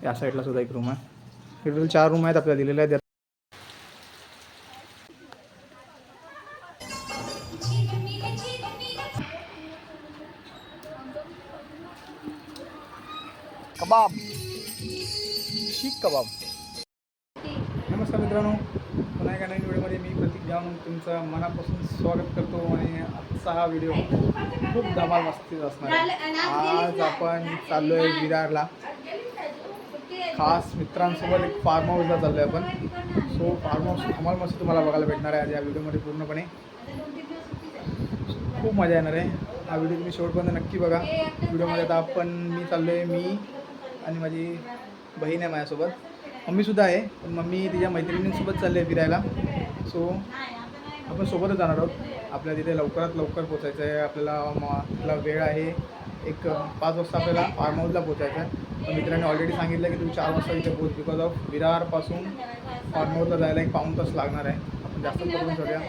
या साईडला सुद्धा एक रूम आहे. टोटल 4 रूम आहेत आपल्याला दिलेल्या आहेत. कबाब, शीख कबाब. नमस्कार मित्रांनो, पुन्हा एका नवीन व्हिडिओमध्ये मी प्रतीक जाऊन तुमचं मनापासून स्वागत करतो. आणि आजचा हा व्हिडिओ खूप धमाल मस्तीचा असणार आहे. आज आपण चाललो आहे विरारला, खास मित्रांसोबत एक फार्म हाऊसला चाललो आहे आपण. सो फार्म हाऊस धमाल मस्त तुम्हाला बघायला भेटणार आहे आज या व्हिडिओमध्ये पूर्णपणे. खूप मजा येणार आहे. हा व्हिडिओ तुम्ही शेवटपर्यंत नक्की बघा. व्हिडिओमध्ये आता मी चाललो आहे, मी आणि माझी बहीण आहे माझ्यासोबत. मम्मीसुद्धा आहे, पण मम्मी तिच्या मैत्रिणींसोबत चालली आहे फिरायला. सो आपण सोबतच जाणार आहोत. आपल्याला तिथे लवकरात लवकर पोचायचं आहे. आपला वेळ आहे एक 5 वाजता आपल्याला फार्म हाऊसला पोचायचं आहे. पण मित्रांनी ऑलरेडी सांगितलं की तू 4 वाजता इथे पोच, बिकॉज ऑफ विरारपासून फार्म हाऊसला जायला 1 पाऊण तास लागणार आहे. आपण जास्त पकडून ठेवूया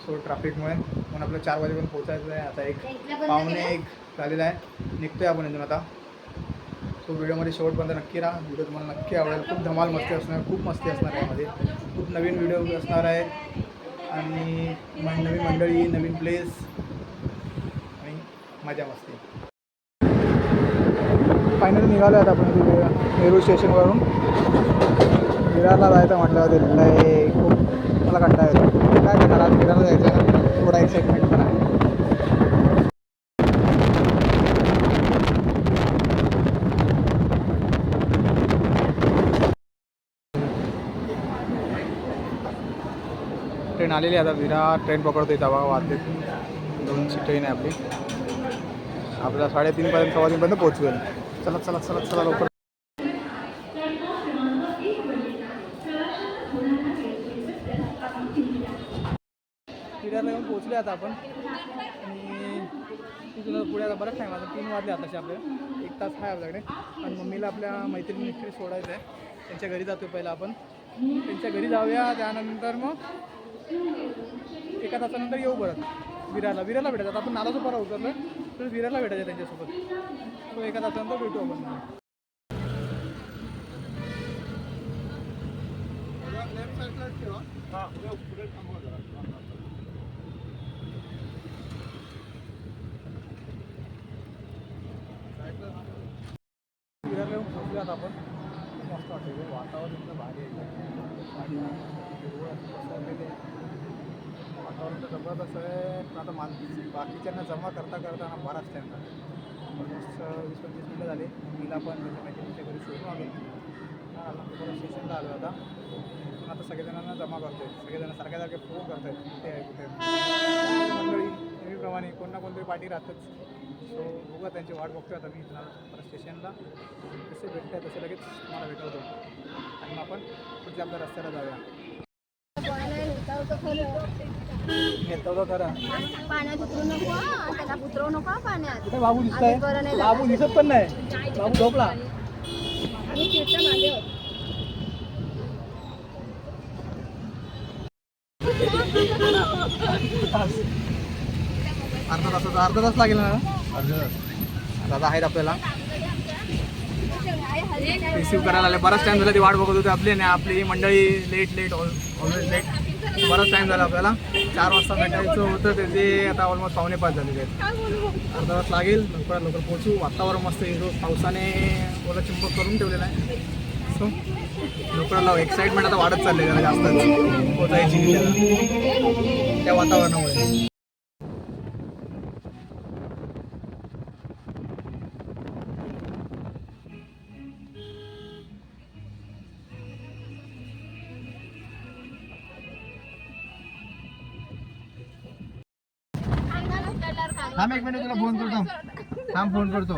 सो ट्रॅफिकमुळे. पण आपल्याला 4 वाजेपर्यंत पोचायचं आहे. आता 1:15 झालेला आहे. निघतो आहे आपण इथून आता. सो व्हिडिओमध्ये शेवटपर्यंत नक्की राहा. व्हिडिओ तुम्हाला नक्की आवडेल. खूप धमाल मस्ती असणार, खूप मस्ती असणार आहे यामध्ये. खूप नवीन व्हिडिओ असणार आहे आणि नवीन मंडळी, नवीन प्लेस आणि मजा मस्ती. फायनली निघालो आहेत आपण तिथे नेहरू स्टेशनवरून. विरारला जायचं म्हटलं लय खूप मला कंटाळा येतो. काय करणार, आज विरारला जायचं आहे ना, थोडा एक्साइटमेंट पण आहे. ट्रेन आलेली आहे आता. विरार ट्रेन पकडतो इथं बघा. वाजले 2ची ट्रेन आहे आपली. आपल्याला 3:30पर्यंत 3:15पर्यंत पोहोचवेल. चला चला चला चला लवकर. विरारला येऊन पोहोचले आता आपण. आणि तिथून पुढे आता बराच टाईम, आता 3 वाजले आताशी. आपल्याला 1 तास आहे आपल्याकडे. आणि मम्मीला आपल्या मैत्रिणी सोडायचं आहे. त्यांच्या घरी जातो पहिला आपण. त्यांच्या घरी जाऊया, त्यानंतर मग 1 तासानंतर येऊ परत विरारला भेटायचं. आता आपण नालासोपारा उतरलो तर विरारला भेटायचं त्यांच्यासोबत. तो 1 तासानंतर भेटू आपण. विरारला येऊन पोहोचलो आता आपण. मस्त वाटतं, वातावरण एकदम भारी आहे. वातावरण तर जबरदस्त आहे. पण आता बाकीच्यांना जमा करता करताना बराच टाईम झाला. ऑलमोस्ट 20-25 मिनटं झाली. मीला पण त्याच्या घरी सोडून आलो. परत स्टेशनला आलो आता. पण आता सगळेजणांना जमा करतो आहे. सगळेजण सारख्या जागे फोन करत आहेत, कुठे आहे कुठे मंडळी. नेहमीप्रमाणे कोण ना कोणतरी पार्टी राहतच. सो बघा, त्यांची वाट बघतो आता मी. परत स्टेशनला जसे भेटत आहे तसे लगेच तुम्हाला भेटवतो. आणि मग आपण पुढच्या आपल्या रस्त्याला जाऊया. घेतो तो खरं. पाण्यात उतरू नको, त्याला उतरवू नको पाण्यात. कुठे बाबू दिसतंय? बाबू दिसत पण नाही. बाबू झोपला. आणि तिच्या मागे अर्धा तास लागेल ना. अर्धा तास दादा आहेत आपल्याला रिसीव्ह करायला आले. बराच टाईम झाला ती वाट बघत होती आपली. आणि आपली मंडळी लेट ऑलवेज लेट. बराच टाईम झाला आपल्याला. 4 वाजता भेटायचं होतं त्याचे आता ऑलमोस्ट 4:45 झालेले आहेत. अर्धा तास लागेल. लवकर पोहोचू. वातावरण मस्त आहे. पावसाने ओला चिंबक करून ठेवलेला आहे. सो लवकर लाव. एक्साइटमेंट आता वाढत चालली जरा जास्त पोचायची त्या वातावरणामुळे. थांब 1 मिनिट, तुला फोन करतो. थांब फोन करतो.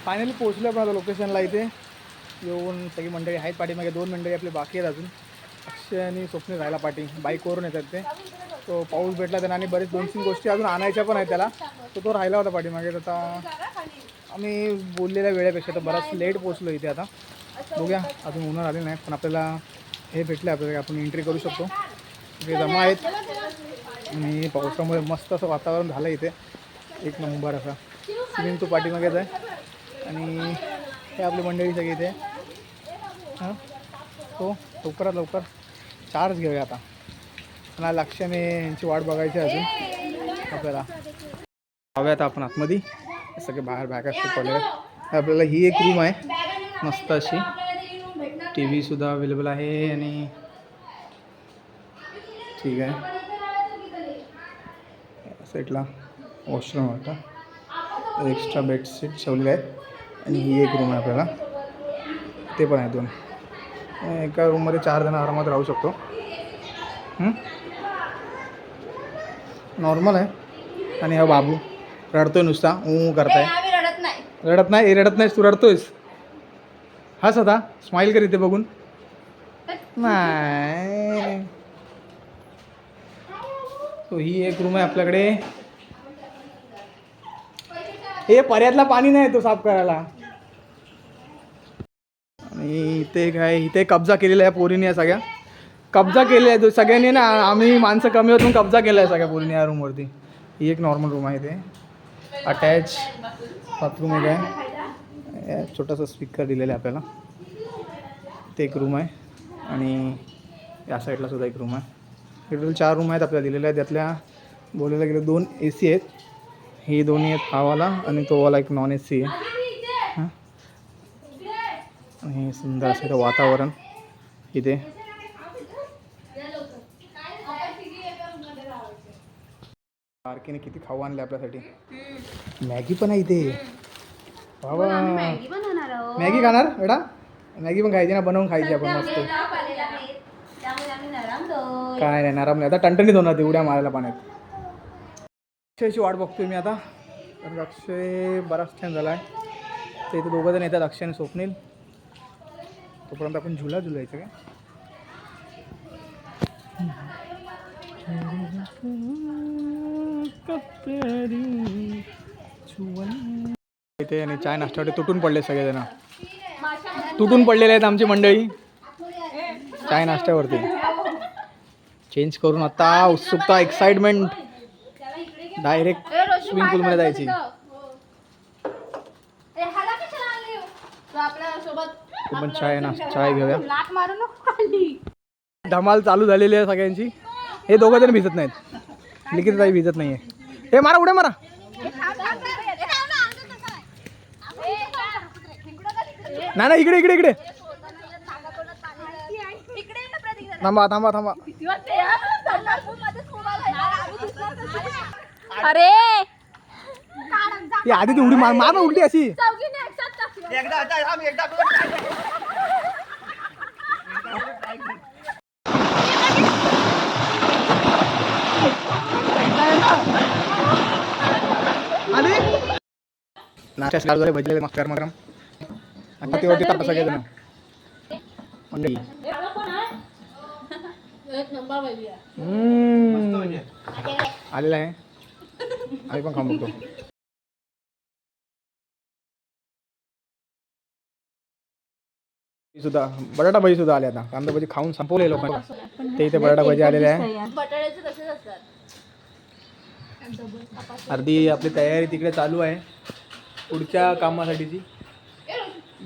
फायनली पोहोचलो आपण आता लोकेशनला. इथे येऊन सगळी मंडळी आहेत पाठीमागे. 2 मंडळी आपली बाकी आहेत अजून. अक्षय आणि स्वप्नील राहायला पाठी बाईकवरून येतात ते. तो पाऊस भेटला त्यांना आणि बरेच 2-3 गोष्टी अजून आणायच्या पण आहेत त्याला. तो राहिला होता पाठीमागे. आता आम्ही बोललेल्या वेळेपेक्षा तर बराच लेट पोहोचलो इथे. आता बघूया अजून ओनर आले नाहीत पण आपल्याला हे भेटले आपल्याला आपण एंट्री करू शकतो. इथे जमा आहेत आणि पावसामुळे मस्त असं वातावरण झालं इथे. एक नंबर असा. स्विमिंग तो पाठीमागेच आहे आणि हे आपली मंडळी सगळी इथे. हां तो लवकर चार्ज घेऊया आता. मला लक्षाने यांची वाट बघायची अजून आपल्याला. जाऊयात आपण आतमध्ये. सगळे बाहेर बॅगा पडले आहेत. आपल्याला ही एक रूम आहे मस्त अशी. टी व्हीसुद्धा अवेलेबल आहे आणि ठीक आहे. साईडला वॉशरूम वाटतं. एक्स्ट्रा बेडशीट ठेवलेले आहेत आणि ही एक रूम आहे आपल्याला. ते पण आहे 2. एका रूममध्ये 4 जण आरामात राहू शकतो. नॉर्मल आहे. आणि हा बाबू रडतोय नुसता करताय. रडत नाहीस तू रडतोयस. हस आता स्माईल कर इथे बघून. नाही तो ही एक रूम आहे आपल्याकडे. हे पर्यातला पाणी नाही तो साफ करायला. आणि इथे काय इथे कब्जा केलेला आहे पोरीने. या सगळ्या कब्जा केलेला आहे सगळ्यांनी ना. आम्ही माणसं कमी होतून कब्जा केला आहे सगळ्या पोरीने या रूमवरती. ही एक नॉर्मल रूम आहे. ते अटॅच बाथरूम एक आहे. छोटासा स्पीकर दिलेला आहे आपल्याला. ते एक रूम आहे आणि या साईडला सुद्धा एक रूम आहे. टोटल 4 रूम आहेत आपल्याला दिलेल्या आहेत. त्यातल्या बोलायला गेलं 2 AC आहेत. हे दोन्ही आहेत. हा वाला आणि तो वाला एक नॉन AC आहे. हां आणि सुंदर असं वातावरण इथे. पार्कीने किती खाऊ आणले आपल्यासाठी. मॅगी पण आहे इथे. बाबा मॅगी खाणार बेटा. मॅगी पण खायची ना. बनवून खायची आपण मस्त. काय नाही नरम नाही. आता टणटणीत होणार ते उड्या मारायला पाण्यात. अक्षयची वाट बघतोय मी आता. कारण अक्षय बराच टाईम झाला आहे. तर इथे 2 जण येतात अक्षय आणि स्वप्नील. तोपर्यंत आपण झुला झुलायचं काय. इथे आणि चाय नाश्त्यावरती तुटून पडले सगळेजण. तुटून पडलेले आहेत आमची मंडळी चाय नाश्त्यावरती. चेंज करून आता उत्सुकता एक्साइटमेंट डायरेक्ट स्विमिंग पूलमध्ये जायची. आपण चाय घेऊया. धमाल चालू झालेली आहे सगळ्यांची. हे 2 जण भिजत नाहीत. लिखित काही भिजत नाही आहे. हे मारा उड्या मारा. नाही इकडे इकडे इकडे थांबा. अरे ती आधी ती उडी मार उलटी अशी. नाश्ता स्टार्ट झाले. भजले मग गरम आता ते वरती टाका सगळेजण मंडळी. आलेला आहे. आम्ही पण खाऊन बघतो. सुद्धा बटाटा भजी सुद्धा आले. आता कांदा भजी खाऊन संपवले लोकांनी. ते इथे बटाटा भजी आलेले आहे. अर्धी आपली तयारी तिकडे चालू आहे पुढच्या कामासाठीची.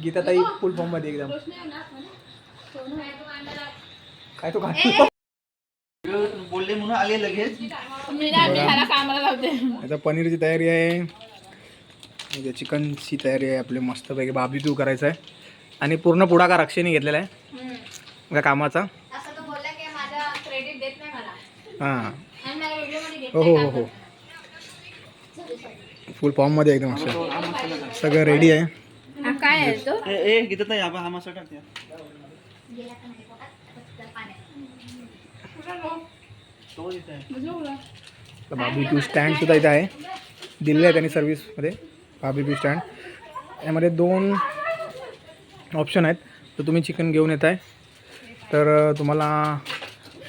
गीताताई फुल फॉर्म मध्ये एकदम. काय तो बोलले म्हणून आले लगेच. आता पनीरची तयारी आहे. चिकनची तयारी आहे आपली. मस्तपैकी बार्बेक्यू करायचा आहे आणि पूर्ण पुढाकार अक्षयने घेतलेला आहे त्या कामाचा. हां हो फुल फॉर्म मध्ये एकदम असं सगळं रेडी आहे. काय आहे तो बार्बेक्यू स्टँड सुद्धा इथे आहे. दिलेलं आहे त्यांनी सर्व्हिसमध्ये बार्बेक्यू स्टँड. यामध्ये 2 ऑप्शन आहेत. तर तुम्ही चिकन घेऊन येत आहे तर तुम्हाला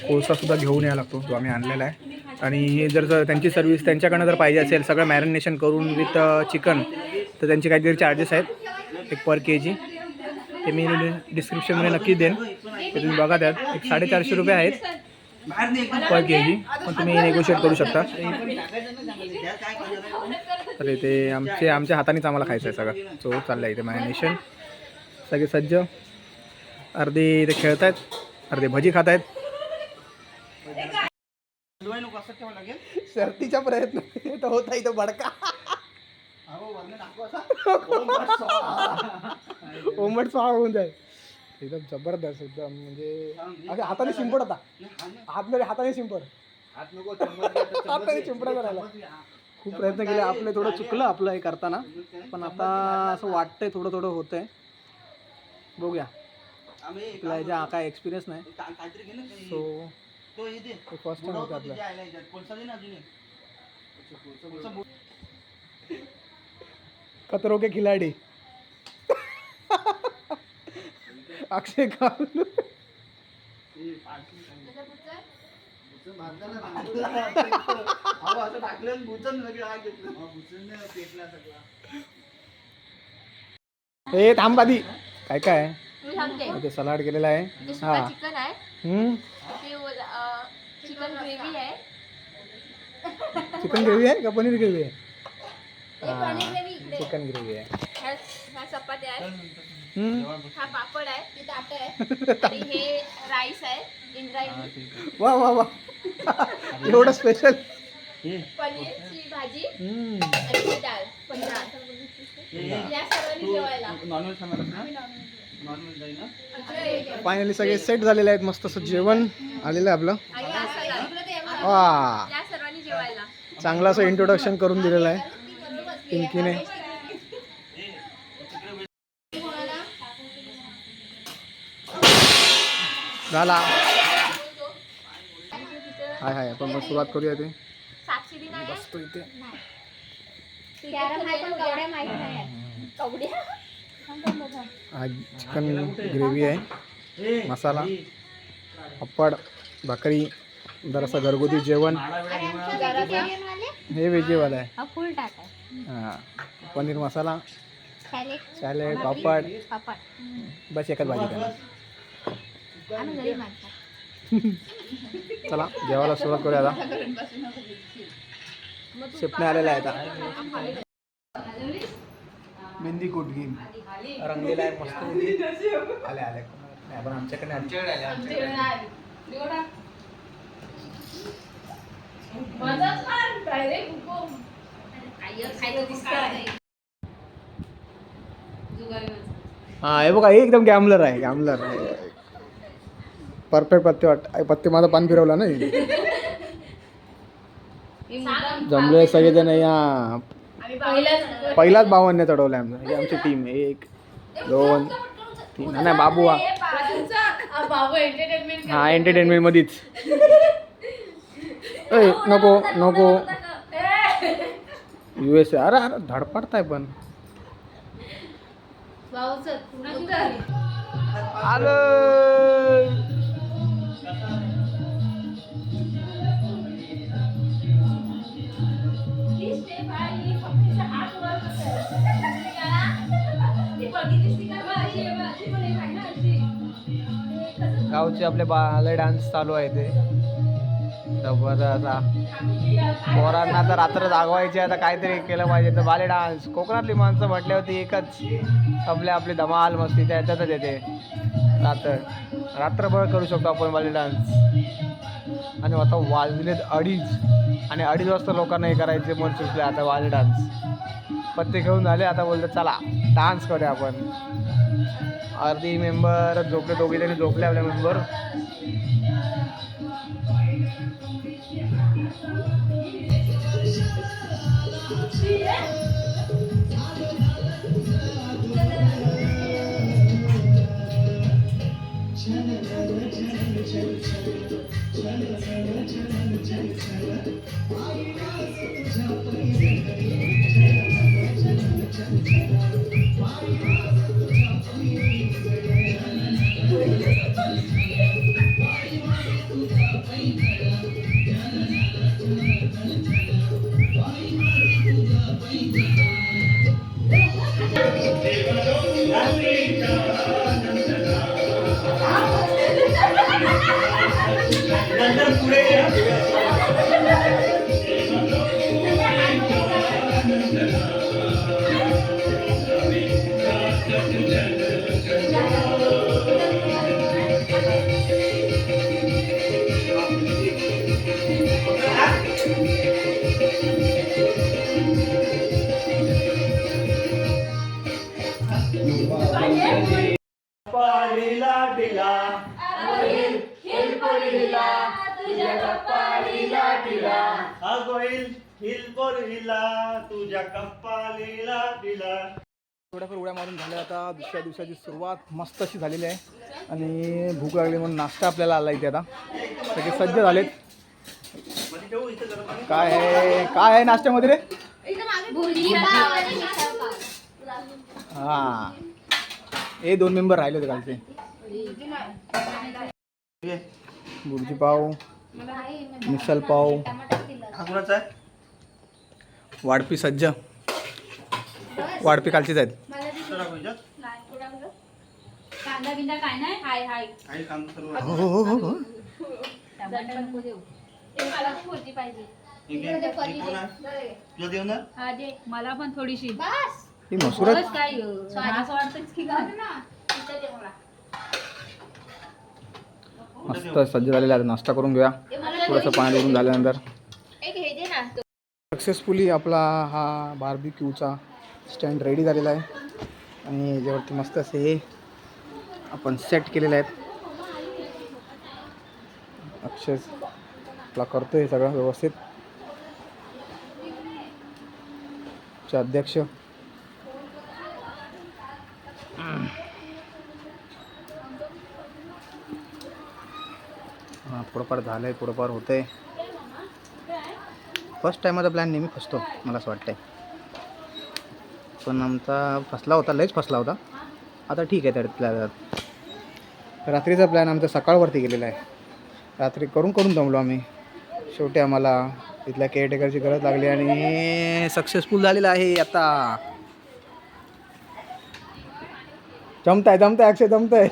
कोळसासुद्धा घेऊन यायला लागतो, जो आम्ही आणलेला आहे. आणि जर त्यांची सर्विस त्यांच्याकडनं जर पाहिजे असेल सगळं मॅरिनेशन करून विथ चिकन, तर त्यांचे काहीतरी चार्जेस आहेत एक पर kg. ते मी डिस्क्रिप्शनमध्ये नक्की देईन, ते तुम्ही बघा. त्यात एक 450 रुपये आहेत पर kg, पण तुम्ही नेगोशिएट करू शकता. तर ते आमच्या हातानेच आम्हाला खायचं आहे सगळं. सो चाललं आहे इथे मॅरिनेशन. सगळे सज्ज, अर्धे इथे खेळत आहेत, अर्धे भजी खात आहेत. शर्तीचा प्रयत्न तर होता इथं बडका ओमट स्वाहा होऊन जाईल एकदम जबरदस्त. एकदम म्हणजे अगं हाताने शिंपड होता, हाताने शिंपड हाताने शिंपडा करायला खूप प्रयत्न केले आपले. थोडं चुकलं आपलं हे करताना, पण आता असं वाटतंय थोडं थोडं होतंय. बघूया, आपला ह्याच्या काय एक्सपिरियन्स नाही. सो फर्स्ट टाइम होतं आपलं. खतरों के खिलाडी अक्षय खान. हे थांब आधी, काय काय आहे? मी सांगते. इथे सलाड केलेला आहे. ते सुका चिकन आहे, ते चिकन ग्रेव्ही आहे. चिकन ग्रेव्ही आहे का पनीर ग्रेव्ही आहे? पनीर ग्रेव्ही इकडे. चिकन ग्रेव्ही आहे. ह्या चपात्या आहे, हा पापड आहे, ते ताट आहे, आणि हे राईस आहे इंद्रायणी. वा वा वा एवढं स्पेशल. पनीरची भाजी आणि ही डाळ पंजाब. या सर्वांनी जेवायला फायनली सगळे सेट झालेले आहेत. मस्त असं जेवण आलेलं आहे आपलं. वा, या सर्वांनी जेवायला चांगलं असं इंट्रोडक्शन करून दिलेलं आहे पिंकीने. झाला. हाय हाय, आपण मग सुरुवात करूया. ते साक्षी नाही बसतो इथे. आज चिकन ग्रेव्ही आहे, मसाला, पापड, भाकरी, जरासं घरगुती जेवण. हे वेजीवाला आहे. फुल टाक. हां, पनीर मसाला, सॅलेड, पापड, बस एकच भाजी त्यांना. चला जेवायला सुरुवात करूया आता. शेपणे आलेला आहे आता. मेहंदी कोट घेईन रंगलेला आहे मस्त. आले आले नाही, पण आमच्याकडे हा हे बघा, एकदम गॅमलर आहे, गॅमलर परफेक्ट. पत्ते माझा पान फिरवला ना. जमले सगळेजण. या पहिलाच 52 चढवलं आमचं. ही आमची टीम. 1 2 3. नाही बाबू हा एंटरटेनमेंट मध्येच. नको नको USA. अरे अरे धडपडताय पण. आलं गावचे आपले बाले डान्स चालू आहे. ते जबरदस्त. पोरांना तर रात्र जागवायची, आता काहीतरी केलं पाहिजे. तर बाले डान्स, कोकणातली माणसं म्हटल्यावरती एकच आपली धमाल मस्ती त्याच्यातच येते. रात्रभर करू शकतो आपण बाले डान्स. आणि आता वाजलेत 2:30 आणि 2:30 वाजता लोकांना हे करायचे मन सुचले. आता बाले डान्स पत्ते घेऊन झाले, आता बोलतात चला डान्स करूया आपण. अर्धी मेंबर झोपले, दोघे जणी झोपले आपले मेंबर. पाळीला दिला अगोईल हिलबोरीला तुझ्या कप्पालीला दिला. थोड्याफार उड्या मारून झाल्या. आता दुसऱ्या दिवसाची सुरुवात मस्त अशी झालेली आहे आणि भूक लागली म्हणून नाश्ता आपल्याला आला इथे. आता सगळे सज्ज झालेत. काय आहे नाश्त्यामध्ये रे? हां, हे 2 मेंबर राहिले होते कालचे. भुर्जी पाव, मिसल पाव, वाढपी सज्ज. वाढपी कालचीच आहेत. कांदा बिंदा काय नाही. हाय हाय हो हो हो हो. मला भुर्जी पाहिजे. हा दे मला पण थोडीशी. बस ही मसूर बस काय असं वाटतंच की घाल ना. इथं दे मला. मस्त सज्ज झालेला आहे. नाश्ता करून घेऊया थोडंसं पाणी उरून झाल्यानंतर. एक हे दे ना. सक्सेसफुली आपला हा बार्बिक्यूचा स्टँड रेडी झालेला आहे आणि याच्यावरती मस्त असे हे आपण सेट केलेले आहेत. अक्षय आपला करतोय सगळं व्यवस्थित. चे अध्यक्ष हां, थोडंफार झालं आहे, थोडंफार होतं आहे. फर्स्ट टायमाचा प्लॅन नेहमी फसतो मला असं वाटतं आहे. पण आमचा फसला होता, लयच फसला होता. आता ठीक आहे. त्यातल्या रात्रीचा प्लॅन आमचा सकाळवरती गेलेला आहे. रात्री करून दमलो आम्ही. शेवटी आम्हाला इथल्या केअरटेकरची गरज लागली आणि सक्सेसफुल झालेलं आहे. आता जमताय अक्षय जमताय.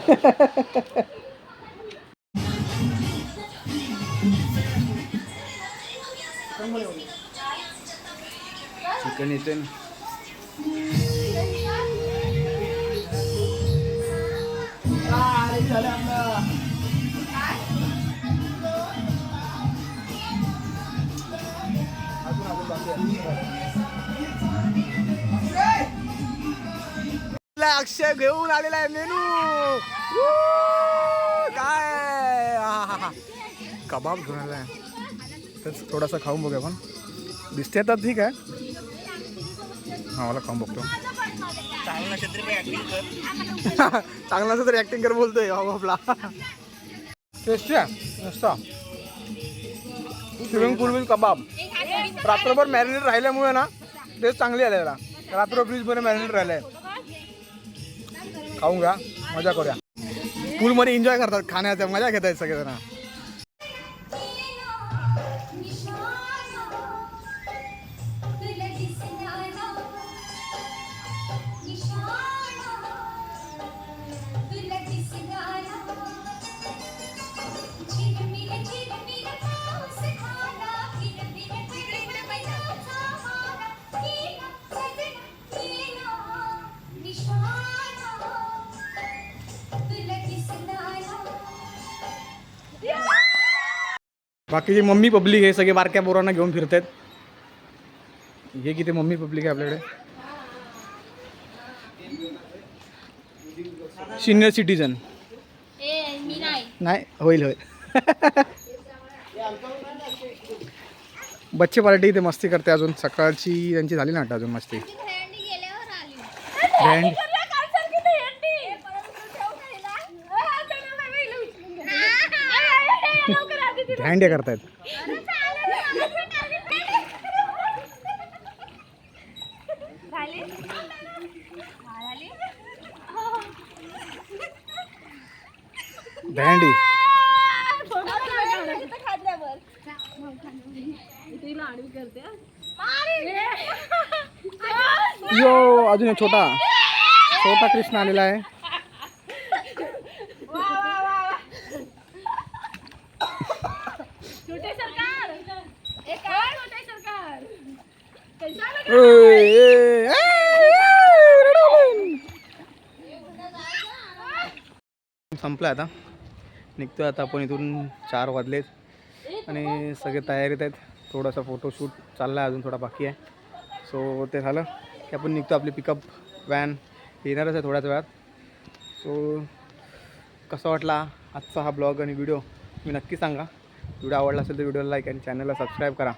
चिकन येते ना. अक्षय घेऊन आलेला आहे मेनू. काय कबाब घेऊन आला आहे. तर थोडासा खाऊन बघूया. पण दिसते तर ठीक आहे. हा, मला खाऊन बघतो. चांगला असं तर ॲक्टिंग कर बोलतोय बाबा आपला. टेस्टी आहे मस्त. स्विमिंग पूल विथ कबाब. रात्रभर मॅरिनेट राहिल्यामुळे ना टेस्ट चांगली आली. रात्र फ्रीजमध्ये मॅरिनेट राहिलं आहे. खाऊन घ्या, मजा करूया. पूलमध्ये एन्जॉय करतात, खाण्याचा मजा घेत आहेत सगळेजण. बाकीचे मम्मी पब्लिक हे सगळे बारक्या पोरांना घेऊन फिरतात. हे किती मम्मी पब्लिक आहे आपल्याकडे. सिनियर सिटीजन नाही होईल. बच्चे पार्टी इथे मस्ती करते. अजून सकाळची त्यांची झाली ना अजून मस्ती. हँडे करतायत. झाली दहंडी यो अजून एक छोटा छोटा कृष्ण आलेला आहे. छोटे सरकार संपलं आता. निघतोय आता आपण इथून. 4 वाजलेत आणि सगळे तयारीत आहेत. थोडासा फोटोशूट चालला आहे, अजून थोडा बाकी आहे. सो ते झालं की आपण निघतो. आपली पिकअप व्हॅन येणारच आहे थोड्याच वेळात. सो कसा वाटला आजचा हा ब्लॉग आणि व्हिडिओ तुम्ही नक्की सांगा. व्हिडिओ आवडला असेल तर व्हिडिओला लाईक आणि चॅनलला सबस्क्राईब करा.